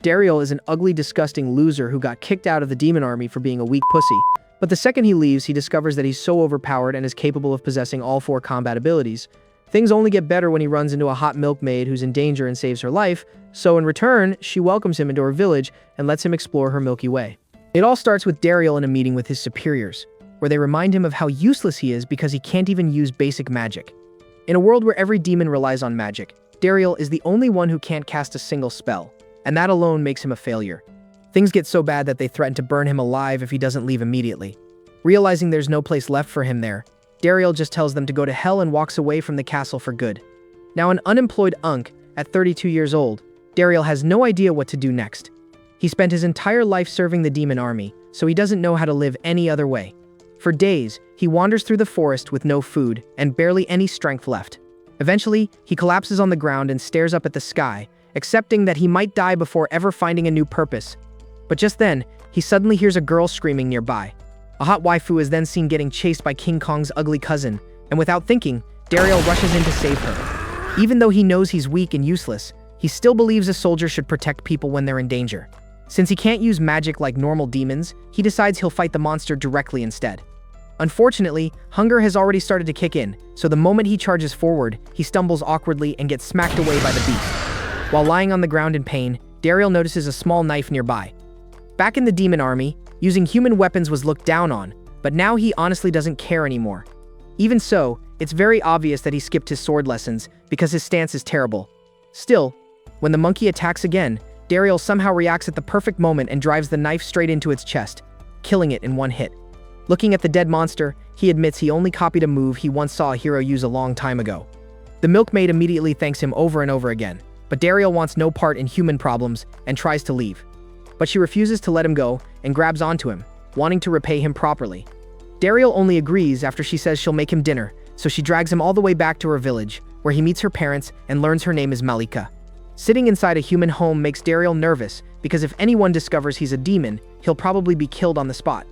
Dariel is an ugly, disgusting loser who got kicked out of the demon army for being a weak pussy. But the second he leaves, he discovers that he's so overpowered and is capable of possessing all 4 combat abilities. Things only get better when he runs into a hot milkmaid who's in danger and saves her life, so in return, she welcomes him into her village and lets him explore her Milky Way. It all starts with Dariel in a meeting with his superiors, where they remind him of how useless he is because he can't even use basic magic. In a world where every demon relies on magic, Dariel is the only one who can't cast a single spell, and that alone makes him a failure. Things get so bad that they threaten to burn him alive if he doesn't leave immediately. Realizing there's no place left for him there, Dariel just tells them to go to hell and walks away from the castle for good. Now an unemployed unk, at 32 years old, Dariel has no idea what to do next. He spent his entire life serving the demon army, so he doesn't know how to live any other way. For days, he wanders through the forest with no food and barely any strength left. Eventually, he collapses on the ground and stares up at the sky, accepting that he might die before ever finding a new purpose. But just then, he suddenly hears a girl screaming nearby. A hot waifu is then seen getting chased by King Kong's ugly cousin, and without thinking, Dariel rushes in to save her. Even though he knows he's weak and useless, he still believes a soldier should protect people when they're in danger. Since he can't use magic like normal demons, he decides he'll fight the monster directly instead. Unfortunately, hunger has already started to kick in, so the moment he charges forward, he stumbles awkwardly and gets smacked away by the beast. While lying on the ground in pain, Dariel notices a small knife nearby. Back in the demon army, using human weapons was looked down on, but now he honestly doesn't care anymore. Even so, it's very obvious that he skipped his sword lessons because his stance is terrible. Still, when the monkey attacks again, Dariel somehow reacts at the perfect moment and drives the knife straight into its chest, killing it in one hit. Looking at the dead monster, he admits he only copied a move he once saw a hero use a long time ago. The milkmaid immediately thanks him over and over again, but Dariel wants no part in human problems and tries to leave. But she refuses to let him go and grabs onto him, wanting to repay him properly. Dariel only agrees after she says she'll make him dinner, so she drags him all the way back to her village, where he meets her parents and learns her name is Malika. Sitting inside a human home makes Dariel nervous because if anyone discovers he's a demon, he'll probably be killed on the spot.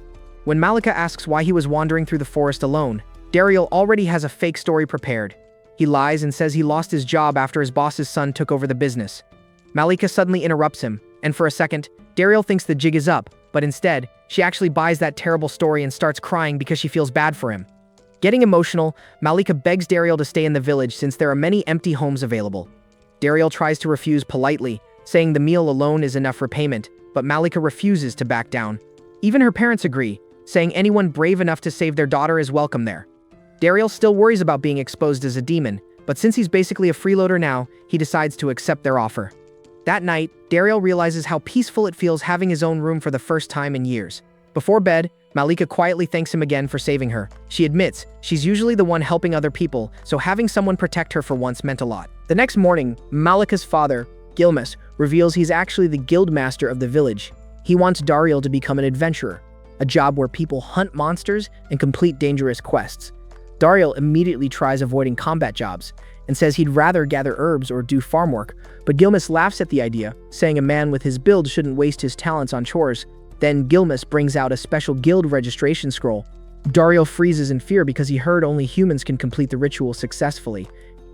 When Malika asks why he was wandering through the forest alone, Dariel already has a fake story prepared. He lies and says he lost his job after his boss's son took over the business. Malika suddenly interrupts him, and for a second, Dariel thinks the jig is up, but instead, she actually buys that terrible story and starts crying because she feels bad for him. Getting emotional, Malika begs Dariel to stay in the village since there are many empty homes available. Dariel tries to refuse politely, saying the meal alone is enough repayment, but Malika refuses to back down. Even her parents agree, saying anyone brave enough to save their daughter is welcome there. Dariel still worries about being exposed as a demon, but since he's basically a freeloader now, he decides to accept their offer. That night, Dariel realizes how peaceful it feels having his own room for the first time in years. Before bed, Malika quietly thanks him again for saving her. She admits she's usually the one helping other people, so having someone protect her for once meant a lot. The next morning, Malika's father, Gilmas, reveals he's actually the guild master of the village. He wants Dariel to become an adventurer, a job where people hunt monsters and complete dangerous quests. Dariel immediately tries avoiding combat jobs and says he'd rather gather herbs or do farm work, but Gilmas laughs at the idea, saying a man with his build shouldn't waste his talents on chores. Then Gilmas brings out a special guild registration scroll. Dariel freezes in fear because he heard only humans can complete the ritual successfully.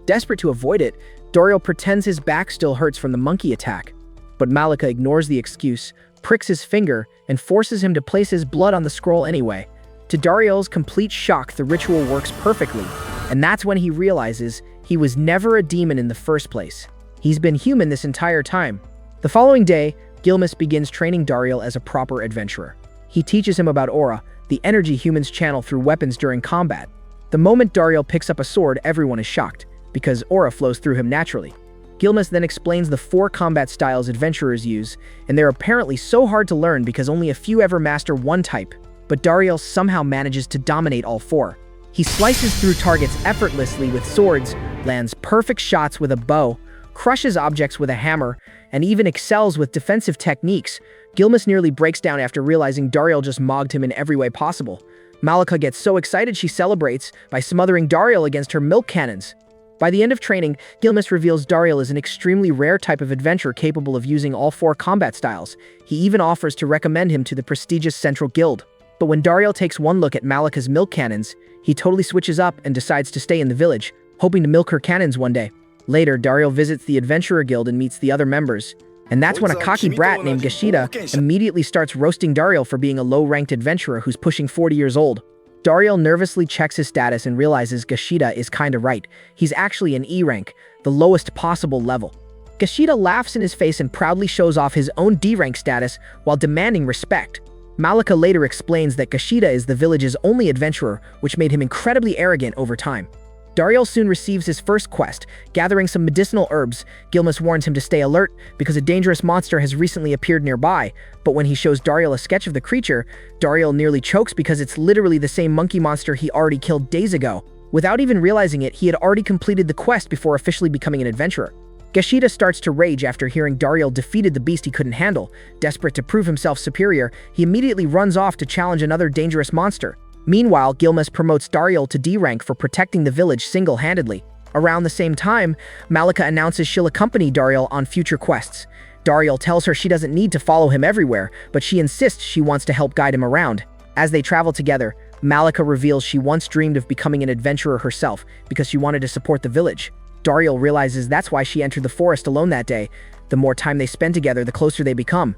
Desperate to avoid it, Dariel pretends his back still hurts from the monkey attack. But Malika ignores the excuse, pricks his finger, and forces him to place his blood on the scroll anyway. To Dariel's complete shock, the ritual works perfectly, and that's when he realizes he was never a demon in the first place. He's been human this entire time. The following day, Gilmas begins training Dariel as a proper adventurer. He teaches him about aura, the energy humans channel through weapons during combat. The moment Dariel picks up a sword, everyone is shocked, because aura flows through him naturally. Gilmas then explains the 4 combat styles adventurers use, and they're apparently so hard to learn because only a few ever master one type, but Dariel somehow manages to dominate all 4. He slices through targets effortlessly with swords, lands perfect shots with a bow, crushes objects with a hammer, and even excels with defensive techniques. Gilmas nearly breaks down after realizing Dariel just mogged him in every way possible. Malika gets so excited she celebrates by smothering Dariel against her milk cannons. By the end of training, Gilmas reveals Dariel is an extremely rare type of adventurer capable of using all 4 combat styles. He even offers to recommend him to the prestigious Central Guild. But when Dariel takes one look at Malika's milk cannons, he totally switches up and decides to stay in the village, hoping to milk her cannons one day. Later, Dariel visits the Adventurer Guild and meets the other members. And that's when a cocky brat named Gashida immediately starts roasting Dariel for being a low-ranked adventurer who's pushing 40 years old. Dariel nervously checks his status and realizes Gashida is kinda right. He's actually an E rank, the lowest possible level. Gashida laughs in his face and proudly shows off his own D rank status while demanding respect. Malika later explains that Gashida is the village's only adventurer, which made him incredibly arrogant over time. Dariel soon receives his first quest, gathering some medicinal herbs. Gilmus warns him to stay alert because a dangerous monster has recently appeared nearby, but when he shows Dariel a sketch of the creature, Dariel nearly chokes because it's literally the same monkey monster he already killed days ago. Without even realizing it, he had already completed the quest before officially becoming an adventurer. Gashida starts to rage after hearing Dariel defeated the beast he couldn't handle. Desperate to prove himself superior, he immediately runs off to challenge another dangerous monster. Meanwhile, Gilmus promotes Dariel to D rank for protecting the village single-handedly. Around the same time, Malika announces she'll accompany Dariel on future quests. Dariel tells her she doesn't need to follow him everywhere, but she insists she wants to help guide him around. As they travel together, Malika reveals she once dreamed of becoming an adventurer herself because she wanted to support the village. Dariel realizes that's why she entered the forest alone that day. The more time they spend together, the closer they become.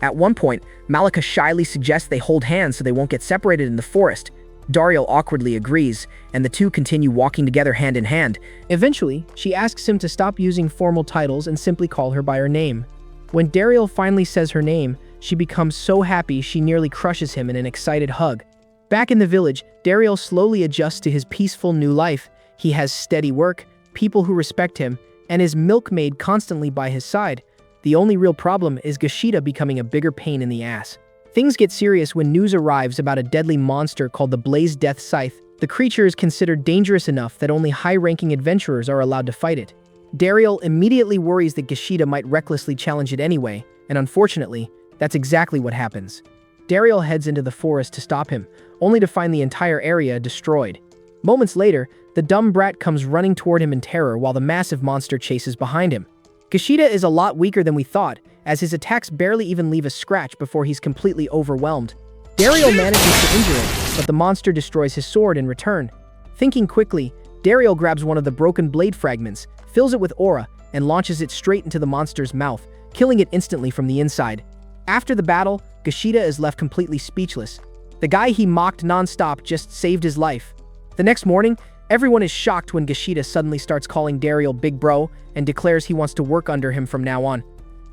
At one point, Malika shyly suggests they hold hands so they won't get separated in the forest. Dariel awkwardly agrees, and the two continue walking together hand in hand. Eventually, she asks him to stop using formal titles and simply call her by her name. When Dariel finally says her name, she becomes so happy she nearly crushes him in an excited hug. Back in the village, Dariel slowly adjusts to his peaceful new life. He has steady work, people who respect him, and his milkmaid constantly by his side. The only real problem is Gashida becoming a bigger pain in the ass. Things get serious when news arrives about a deadly monster called the Blaze Death Scythe. The creature is considered dangerous enough that only high-ranking adventurers are allowed to fight it. Dariel immediately worries that Gashida might recklessly challenge it anyway, and unfortunately, that's exactly what happens. Dariel heads into the forest to stop him, only to find the entire area destroyed. Moments later, the dumb brat comes running toward him in terror while the massive monster chases behind him. Gashida is a lot weaker than we thought, as his attacks barely even leave a scratch before he's completely overwhelmed. Dariel manages to injure him, but the monster destroys his sword in return. Thinking quickly, Dariel grabs one of the broken blade fragments, fills it with aura, and launches it straight into the monster's mouth, killing it instantly from the inside. After the battle, Gashida is left completely speechless. The guy he mocked non-stop just saved his life. The next morning, everyone is shocked when Gashida suddenly starts calling Dariel Big Bro and declares he wants to work under him from now on.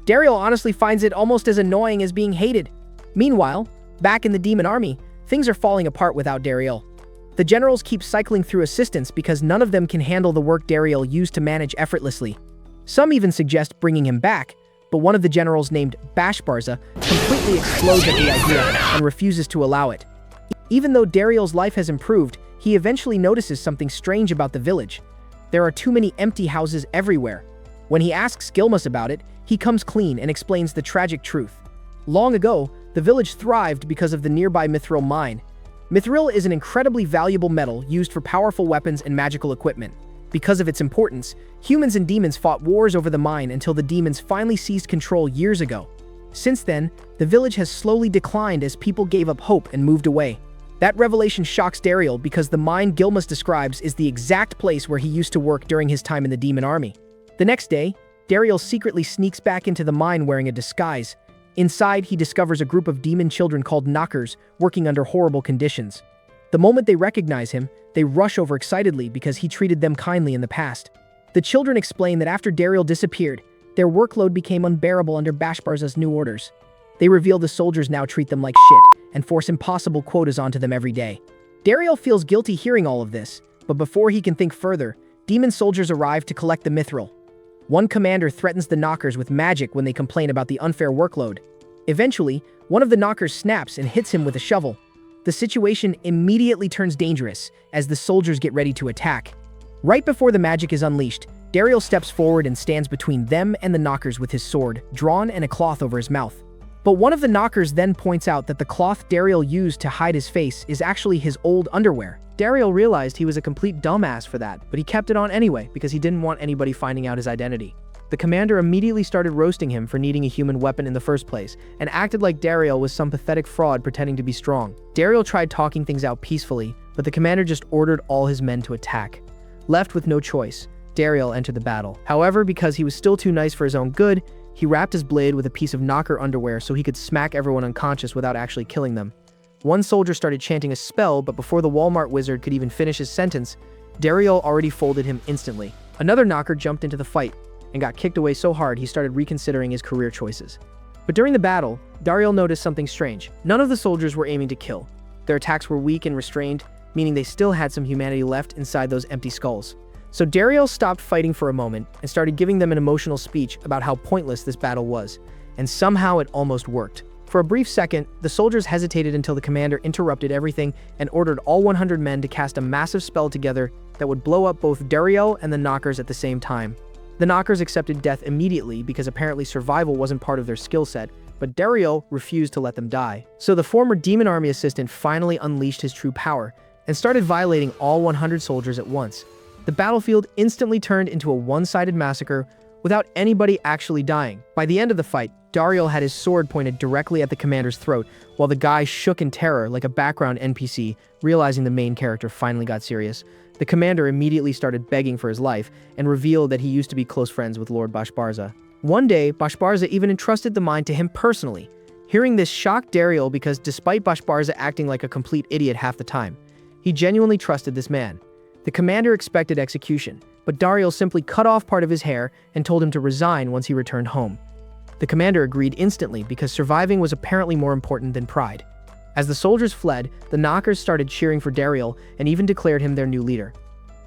Dariel honestly finds it almost as annoying as being hated. Meanwhile, back in the demon army, things are falling apart without Dariel. The generals keep cycling through assistants because none of them can handle the work Dariel used to manage effortlessly. Some even suggest bringing him back, but one of the generals named Bashbarza completely explodes at the idea and refuses to allow it. Even though Dariel's life has improved, he eventually notices something strange about the village. There are too many empty houses everywhere. When he asks Gilmus about it, he comes clean and explains the tragic truth. Long ago, the village thrived because of the nearby mithril mine. Mithril is an incredibly valuable metal used for powerful weapons and magical equipment. Because of its importance, humans and demons fought wars over the mine until the demons finally seized control years ago. Since then, the village has slowly declined as people gave up hope and moved away. That revelation shocks Dariel because the mine Gilmus describes is the exact place where he used to work during his time in the demon army. The next day, Dariel secretly sneaks back into the mine wearing a disguise. Inside, he discovers a group of demon children called Knockers working under horrible conditions. The moment they recognize him, they rush over excitedly because he treated them kindly in the past. The children explain that after Dariel disappeared, their workload became unbearable under Bashbarza's new orders. They reveal the soldiers now treat them like shit and force impossible quotas onto them every day. Dariel feels guilty hearing all of this, but before he can think further, demon soldiers arrive to collect the mithril. One commander threatens the Knockers with magic when they complain about the unfair workload. Eventually, one of the Knockers snaps and hits him with a shovel. The situation immediately turns dangerous as the soldiers get ready to attack. Right before the magic is unleashed, Dariel steps forward and stands between them and the Knockers with his sword drawn and a cloth over his mouth. But one of the Knockers then points out that the cloth Dariel used to hide his face is actually his old underwear. Dariel realized he was a complete dumbass for that, but he kept it on anyway because he didn't want anybody finding out his identity. The commander immediately started roasting him for needing a human weapon in the first place, and acted like Dariel was some pathetic fraud pretending to be strong. Dariel tried talking things out peacefully, but the commander just ordered all his men to attack. Left with no choice, Dariel entered the battle. However, because he was still too nice for his own good, he wrapped his blade with a piece of knocker underwear so he could smack everyone unconscious without actually killing them. One soldier started chanting a spell, but before the Walmart wizard could even finish his sentence, Dariel already folded him instantly. Another knocker jumped into the fight and got kicked away so hard he started reconsidering his career choices. But during the battle, Dariel noticed something strange. None of the soldiers were aiming to kill. Their attacks were weak and restrained, meaning they still had some humanity left inside those empty skulls. So Dariel stopped fighting for a moment and started giving them an emotional speech about how pointless this battle was, and somehow it almost worked. For a brief second, the soldiers hesitated until the commander interrupted everything and ordered all 100 men to cast a massive spell together that would blow up both Dariel and the knockers at the same time. The knockers accepted death immediately because apparently survival wasn't part of their skill set, but Dariel refused to let them die. So the former Demon Army assistant finally unleashed his true power and started violating all 100 soldiers at once. The battlefield instantly turned into a one-sided massacre without anybody actually dying. By the end of the fight, Dariel had his sword pointed directly at the commander's throat, while the guy shook in terror like a background NPC, realizing the main character finally got serious. The commander immediately started begging for his life and revealed that he used to be close friends with Lord Bashbarza. One day, Bashbarza even entrusted the mine to him personally. Hearing this shocked Dariel because despite Bashbarza acting like a complete idiot half the time, he genuinely trusted this man. The commander expected execution, but Dariel simply cut off part of his hair and told him to resign once he returned home. The commander agreed instantly because surviving was apparently more important than pride. As the soldiers fled, the knockers started cheering for Dariel and even declared him their new leader.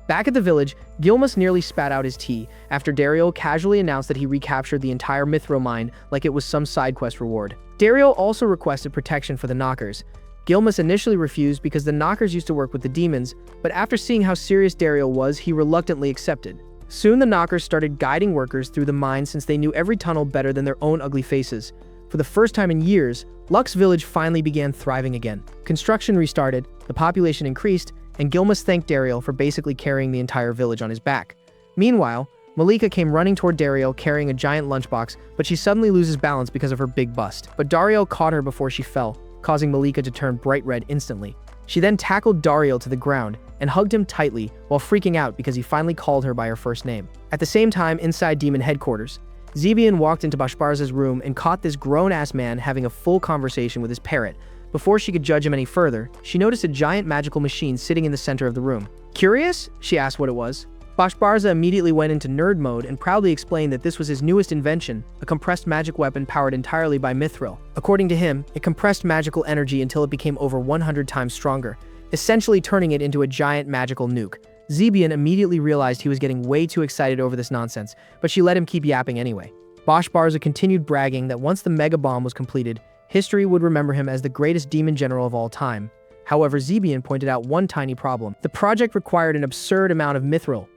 Back at the village, Gilmus nearly spat out his tea after Dariel casually announced that he recaptured the entire Mithril mine like it was some side quest reward. Dariel also requested protection for the knockers. Gilmus initially refused because the knockers used to work with the demons, but after seeing how serious Dariel was, he reluctantly accepted. Soon the knockers started guiding workers through the mine since they knew every tunnel better than their own ugly faces. For the first time in years, Lux Village finally began thriving again. Construction restarted, the population increased, and Gilmus thanked Dariel for basically carrying the entire village on his back. Meanwhile, Malika came running toward Dariel carrying a giant lunchbox, but she suddenly loses balance because of her big bust. But Dariel caught her before she fell, causing Malika to turn bright red instantly. She then tackled Dariel to the ground and hugged him tightly while freaking out because he finally called her by her first name. At the same time, inside Demon headquarters, Zebian walked into Bashbarza's room and caught this grown-ass man having a full conversation with his parrot. Before she could judge him any further, she noticed a giant magical machine sitting in the center of the room. Curious? She asked what it was. Bashbarza immediately went into nerd mode and proudly explained that this was his newest invention, a compressed magic weapon powered entirely by Mithril. According to him, it compressed magical energy until it became over 100 times stronger, essentially turning it into a giant magical nuke. Zebian immediately realized he was getting way too excited over this nonsense, but she let him keep yapping anyway. Bashbarza continued bragging that once the mega bomb was completed, history would remember him as the greatest demon general of all time. However, Zebian pointed out one tiny problem. The project required an absurd amount of Mithril.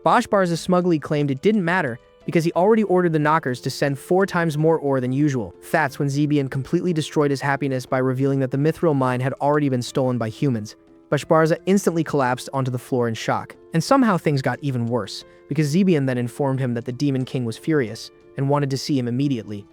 Bashbarza smugly claimed it didn't matter because he already ordered the knockers to send 4 times more ore than usual. That's when Zebian completely destroyed his happiness by revealing that the Mithril mine had already been stolen by humans. Bashbarza instantly collapsed onto the floor in shock. And somehow things got even worse, because Zebian then informed him that the Demon King was furious and wanted to see him immediately.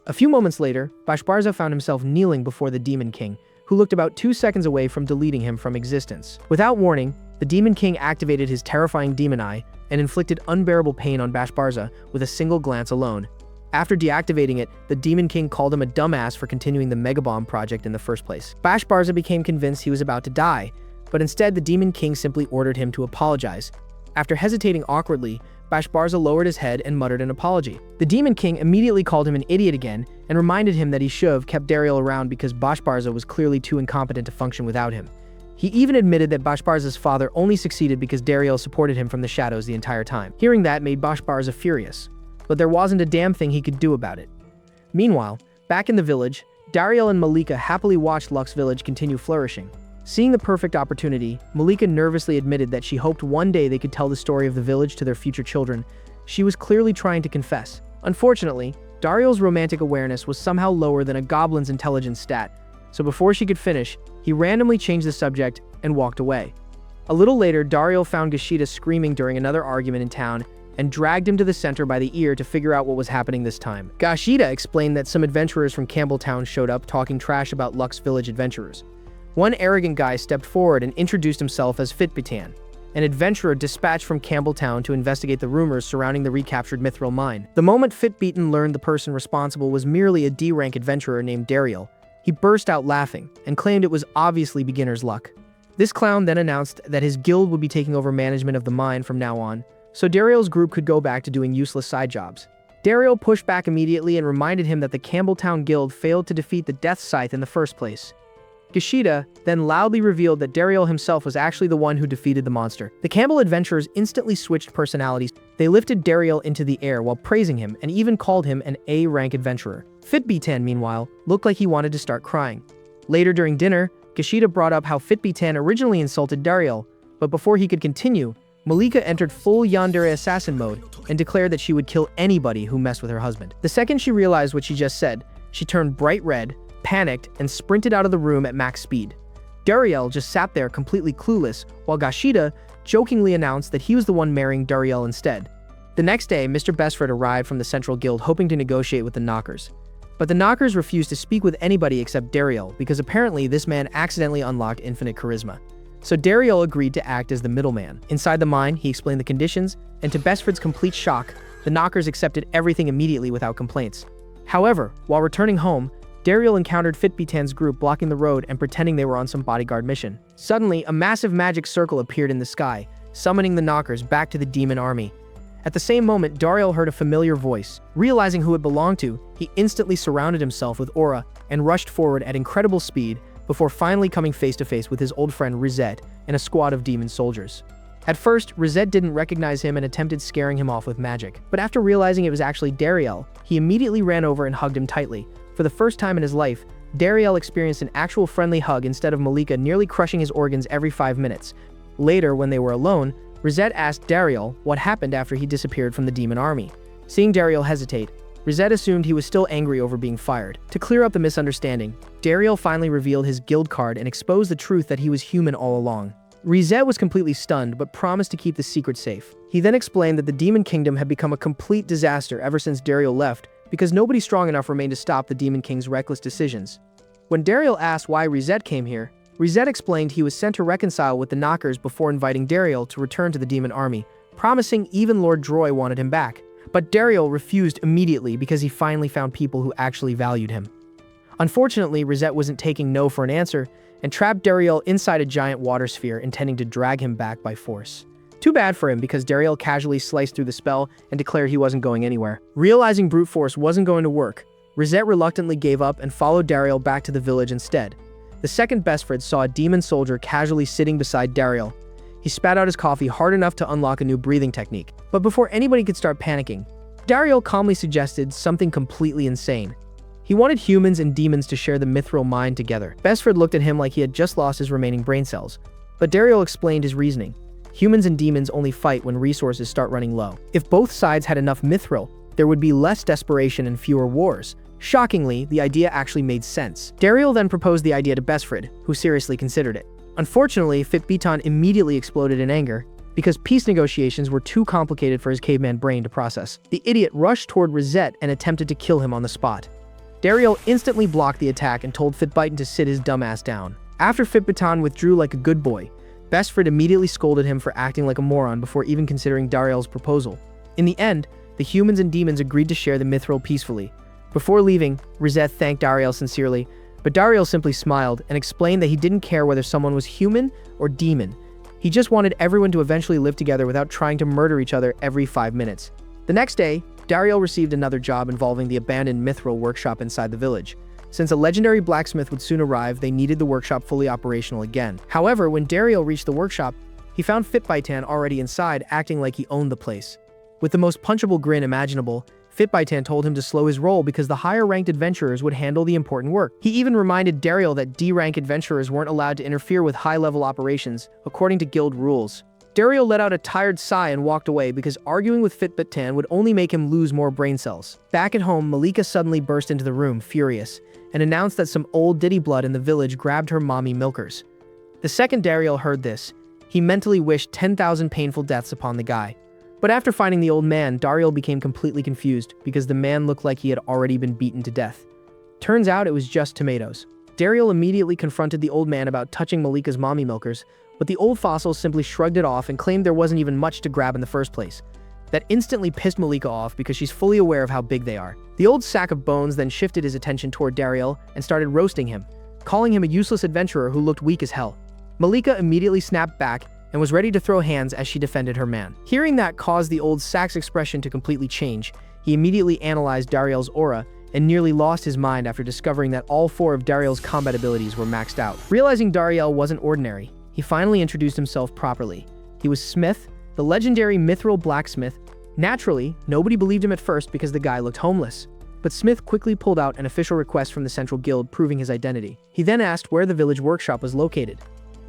A few moments later, Bashbarza found himself kneeling before the Demon King, who looked about 2 seconds away from deleting him from existence. Without warning, the Demon King activated his terrifying demon eye and inflicted unbearable pain on Bashbarza with a single glance alone. After deactivating it, the Demon King called him a dumbass for continuing the Megabomb project in the first place. Bashbarza became convinced he was about to die, but instead the Demon King simply ordered him to apologize. After hesitating awkwardly, Bashbarza lowered his head and muttered an apology. The Demon King immediately called him an idiot again and reminded him that he should have kept Dariel around because Bashbarza was clearly too incompetent to function without him. He even admitted that Bashbarza's father only succeeded because Dariel supported him from the shadows the entire time. Hearing that made Bashbarza furious, but there wasn't a damn thing he could do about it. Meanwhile, back in the village, Dariel and Malika happily watched Lux Village continue flourishing. Seeing the perfect opportunity, Malika nervously admitted that she hoped one day they could tell the story of the village to their future children. She was clearly trying to confess. Unfortunately, Dariel's romantic awareness was somehow lower than a goblin's intelligence stat, so before she could finish, he randomly changed the subject and walked away. A little later, Dariel found Gashida screaming during another argument in town and dragged him to the center by the ear to figure out what was happening this time. Gashida explained that some adventurers from Campbelltown showed up talking trash about Lux Village adventurers. One arrogant guy stepped forward and introduced himself as Fitbitan. an adventurer dispatched from Campbelltown to investigate the rumors surrounding the recaptured mithril mine. The moment Fitbeaton learned the person responsible was merely a D-rank adventurer named Dariel, he burst out laughing and claimed it was obviously beginner's luck. This clown then announced that his guild would be taking over management of the mine from now on, so Dariel's group could go back to doing useless side jobs. Dariel pushed back immediately and reminded him that the Campbelltown Guild failed to defeat the Death Scythe in the first place. Gashida then loudly revealed that Dariel himself was actually the one who defeated the monster. The Campbell adventurers instantly switched personalities. They lifted Dariel into the air while praising him and even called him an A-rank adventurer. Fitbeaton, meanwhile, looked like he wanted to start crying. Later during dinner, Gashida brought up how Fitbeaton originally insulted Dariel, but before he could continue, Malika entered full yandere assassin mode and declared that she would kill anybody who messed with her husband. The second she realized what she just said, she turned bright red, panicked, and sprinted out of the room at max speed. Dariel just sat there completely clueless, while Gashida jokingly announced that he was the one marrying Dariel instead. The next day, Mr. Bestford arrived from the Central Guild hoping to negotiate with the Knockers. But the Knockers refused to speak with anybody except Dariel because apparently this man accidentally unlocked infinite charisma. So Dariel agreed to act as the middleman. Inside the mine, he explained the conditions, and to Bestford's complete shock, the Knockers accepted everything immediately without complaints. However, while returning home, Dariel encountered Fitbeaton's group blocking the road and pretending they were on some bodyguard mission. Suddenly, a massive magic circle appeared in the sky, summoning the Knockers back to the demon army. At the same moment, Dariel heard a familiar voice. Realizing who it belonged to, he instantly surrounded himself with aura and rushed forward at incredible speed before finally coming face to face with his old friend Rizette and a squad of demon soldiers. At first, Rizette didn't recognize him and attempted scaring him off with magic, but after realizing it was actually Dariel, he immediately ran over and hugged him tightly. For the first time in his life, Dariel experienced an actual friendly hug instead of Malika nearly crushing his organs every 5 minutes. Later, when they were alone, Rizette asked Dariel what happened after he disappeared from the demon army. Seeing Dariel hesitate, Rizette assumed he was still angry over being fired. To clear up the misunderstanding, Dariel finally revealed his guild card and exposed the truth that he was human all along. Rizette was completely stunned but promised to keep the secret safe. He then explained that the Demon Kingdom had become a complete disaster ever since Dariel left because nobody strong enough remained to stop the Demon King's reckless decisions. When Dariel asked why Rizette came here, Rizette explained he was sent to reconcile with the Knockers before inviting Dariel to return to the demon army, promising even Lord Droy wanted him back. But Dariel refused immediately because he finally found people who actually valued him. Unfortunately, Rizette wasn't taking no for an answer and trapped Dariel inside a giant water sphere, intending to drag him back by force. Too bad for him because Dariel casually sliced through the spell and declared he wasn't going anywhere. Realizing brute force wasn't going to work, Rizette reluctantly gave up and followed Dariel back to the village instead. The second Bestford saw a demon soldier casually sitting beside Dariel. He spat out his coffee hard enough to unlock a new breathing technique. But before anybody could start panicking, Dariel calmly suggested something completely insane. He wanted humans and demons to share the mithril mine together. Bestford looked at him like he had just lost his remaining brain cells. But Dariel explained his reasoning. Humans and demons only fight when resources start running low. If both sides had enough mithril, there would be less desperation and fewer wars. Shockingly, the idea actually made sense. Dariel then proposed the idea to Bestford, who seriously considered it. Unfortunately, Fitbeaton immediately exploded in anger because peace negotiations were too complicated for his caveman brain to process. The idiot rushed toward Rizette and attempted to kill him on the spot. Dariel instantly blocked the attack and told Fitbeaton to sit his dumbass down. After Fitbeaton withdrew like a good boy, Bestford immediately scolded him for acting like a moron before even considering Dariel's proposal. In the end, the humans and demons agreed to share the mithril peacefully. Before leaving, Rizette thanked Dariel sincerely, but Dariel simply smiled and explained that he didn't care whether someone was human or demon. He just wanted everyone to eventually live together without trying to murder each other every 5 minutes. The next day, Dariel received another job involving the abandoned mithril workshop inside the village. Since a legendary blacksmith would soon arrive, they needed the workshop fully operational again. However, when Dariel reached the workshop, he found Fitbeaton already inside, acting like he owned the place. With the most punchable grin imaginable, Fitbeaton told him to slow his roll because the higher-ranked adventurers would handle the important work. He even reminded Dariel that D-rank adventurers weren't allowed to interfere with high-level operations, according to guild rules. Dariel let out a tired sigh and walked away because arguing with Fitbeaton would only make him lose more brain cells. Back at home, Malika suddenly burst into the room, furious, and announced that some old ditty blood in the village grabbed her mommy milkers. The second Dariel heard this, he mentally wished 10,000 painful deaths upon the guy. But after finding the old man, Dariel became completely confused because the man looked like he had already been beaten to death. Turns out it was just tomatoes. Dariel immediately confronted the old man about touching Malika's mommy milkers, but the old fossils simply shrugged it off and claimed there wasn't even much to grab in the first place. That instantly pissed Malika off because she's fully aware of how big they are. The old sack of bones then shifted his attention toward Dariel and started roasting him, calling him a useless adventurer who looked weak as hell. Malika immediately snapped back and was ready to throw hands as she defended her man. Hearing that caused the old sack's expression to completely change. He immediately analyzed Dariel's aura and nearly lost his mind after discovering that all 4 of Dariel's combat abilities were maxed out. Realizing Dariel wasn't ordinary, he finally introduced himself properly. He was Smith, the legendary mithril blacksmith. Naturally, nobody believed him at first because the guy looked homeless. But Smith quickly pulled out an official request from the Central Guild proving his identity. He then asked where the village workshop was located.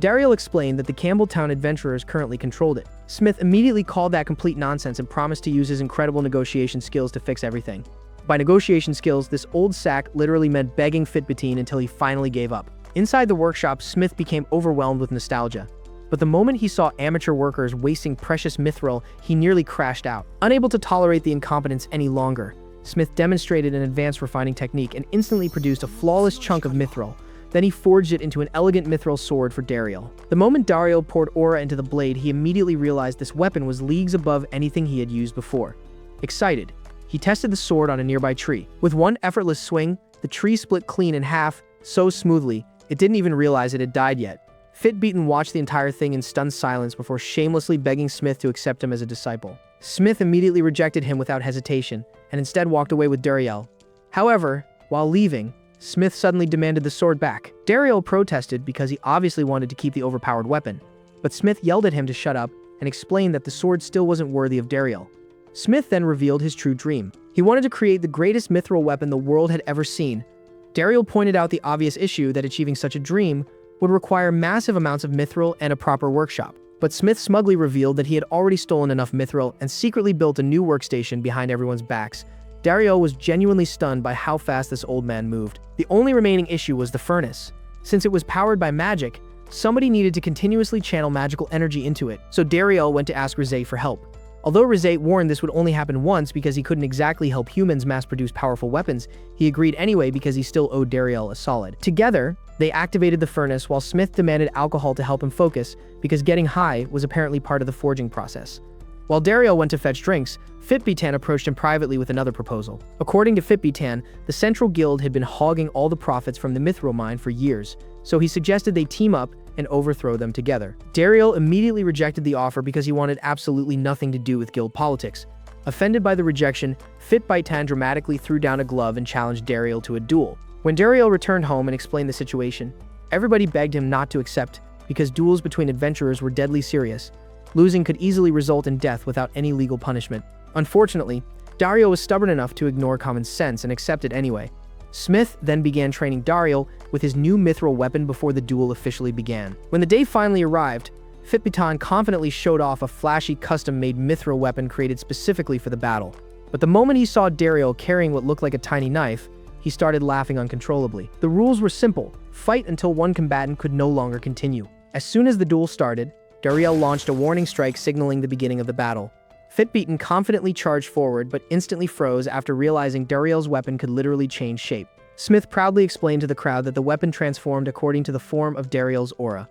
Dariel explained that the Campbelltown adventurers currently controlled it. Smith immediately called that complete nonsense and promised to use his incredible negotiation skills to fix everything. By negotiation skills, this old sack literally meant begging Fitbetine until he finally gave up. Inside the workshop, Smith became overwhelmed with nostalgia. But the moment he saw amateur workers wasting precious mithril, he nearly crashed out. Unable to tolerate the incompetence any longer, Smith demonstrated an advanced refining technique and instantly produced a flawless chunk of mithril. Then he forged it into an elegant mithril sword for Dariel. The moment Dariel poured aura into the blade, he immediately realized this weapon was leagues above anything he had used before. Excited, he tested the sword on a nearby tree. With one effortless swing, the tree split clean in half, so smoothly, it didn't even realize it had died yet. Fitbeaten watched the entire thing in stunned silence before shamelessly begging Smith to accept him as a disciple. Smith immediately rejected him without hesitation, and instead walked away with Dariel. However, while leaving, Smith suddenly demanded the sword back. Dariel protested because he obviously wanted to keep the overpowered weapon, but Smith yelled at him to shut up and explained that the sword still wasn't worthy of Dariel. Smith then revealed his true dream. He wanted to create the greatest mithril weapon the world had ever seen. Dariel pointed out the obvious issue that achieving such a dream would require massive amounts of mithril and a proper workshop. But Smith smugly revealed that he had already stolen enough mithril and secretly built a new workstation behind everyone's backs. Dariel was genuinely stunned by how fast this old man moved. The only remaining issue was the furnace. Since it was powered by magic, somebody needed to continuously channel magical energy into it, so Dariel went to ask Rizet for help. Although Rizet warned this would only happen once because he couldn't exactly help humans mass-produce powerful weapons, he agreed anyway because he still owed Dariel a solid. Together, they activated the furnace while Smith demanded alcohol to help him focus because getting high was apparently part of the forging process. While Dariel went to fetch drinks, Fitbetan approached him privately with another proposal. According to Fitbetan, the Central Guild had been hogging all the profits from the mithril mine for years, so he suggested they team up and overthrow them together. Dariel immediately rejected the offer because he wanted absolutely nothing to do with guild politics. Offended by the rejection, Fitbetan dramatically threw down a glove and challenged Dariel to a duel. When Dariel returned home and explained the situation, everybody begged him not to accept because duels between adventurers were deadly serious. Losing could easily result in death without any legal punishment. Unfortunately, Dariel was stubborn enough to ignore common sense and accept it anyway. Smith then began training Dariel with his new mithril weapon before the duel officially began. When the day finally arrived, Fitbetan confidently showed off a flashy custom-made mithril weapon created specifically for the battle. But the moment he saw Dariel carrying what looked like a tiny knife, he started laughing uncontrollably. The rules were simple: fight until one combatant could no longer continue. As soon as the duel started, Dariel launched a warning strike signaling the beginning of the battle. Fitbeaten confidently charged forward but instantly froze after realizing Dariel's weapon could literally change shape. Smith proudly explained to the crowd that the weapon transformed according to the form of Dariel's aura.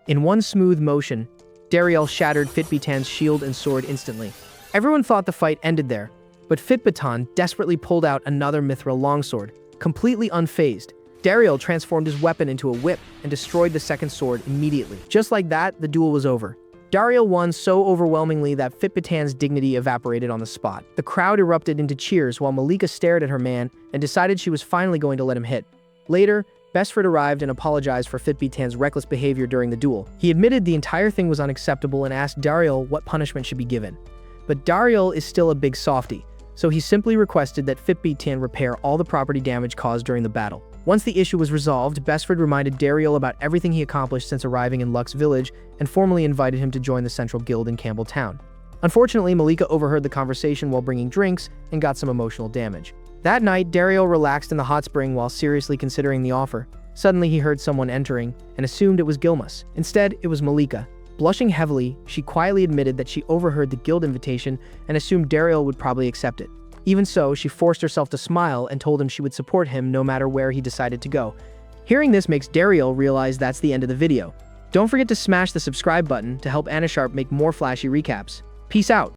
In one smooth motion, Dariel shattered Fitbetan's shield and sword instantly. Everyone thought the fight ended there, but Fitbetan desperately pulled out another mithril longsword. Completely unfazed, Dariel transformed his weapon into a whip and destroyed the second sword immediately. Just like that, the duel was over. Dariel won so overwhelmingly that Fitbetan's dignity evaporated on the spot. The crowd erupted into cheers while Malika stared at her man and decided she was finally going to let him hit. Later, Bestford arrived and apologized for Fitbetan's reckless behavior during the duel. He admitted the entire thing was unacceptable and asked Dariel what punishment should be given. But Dariel is still a big softie, so he simply requested that Fitbetan repair all the property damage caused during the battle. Once the issue was resolved, Bestford reminded Dariel about everything he accomplished since arriving in Lux Village and formally invited him to join the Central Guild in Campbelltown. Unfortunately, Malika overheard the conversation while bringing drinks and got some emotional damage. That night, Dariel relaxed in the hot spring while seriously considering the offer. Suddenly, he heard someone entering and assumed it was Gilmus. Instead, it was Malika. Blushing heavily, she quietly admitted that she overheard the guild invitation and assumed Dariel would probably accept it. Even so, she forced herself to smile and told him she would support him no matter where he decided to go. Hearing this makes Dariel realize that's the end of the video. Don't forget to smash the subscribe button to help Anasharp make more flashy recaps. Peace out.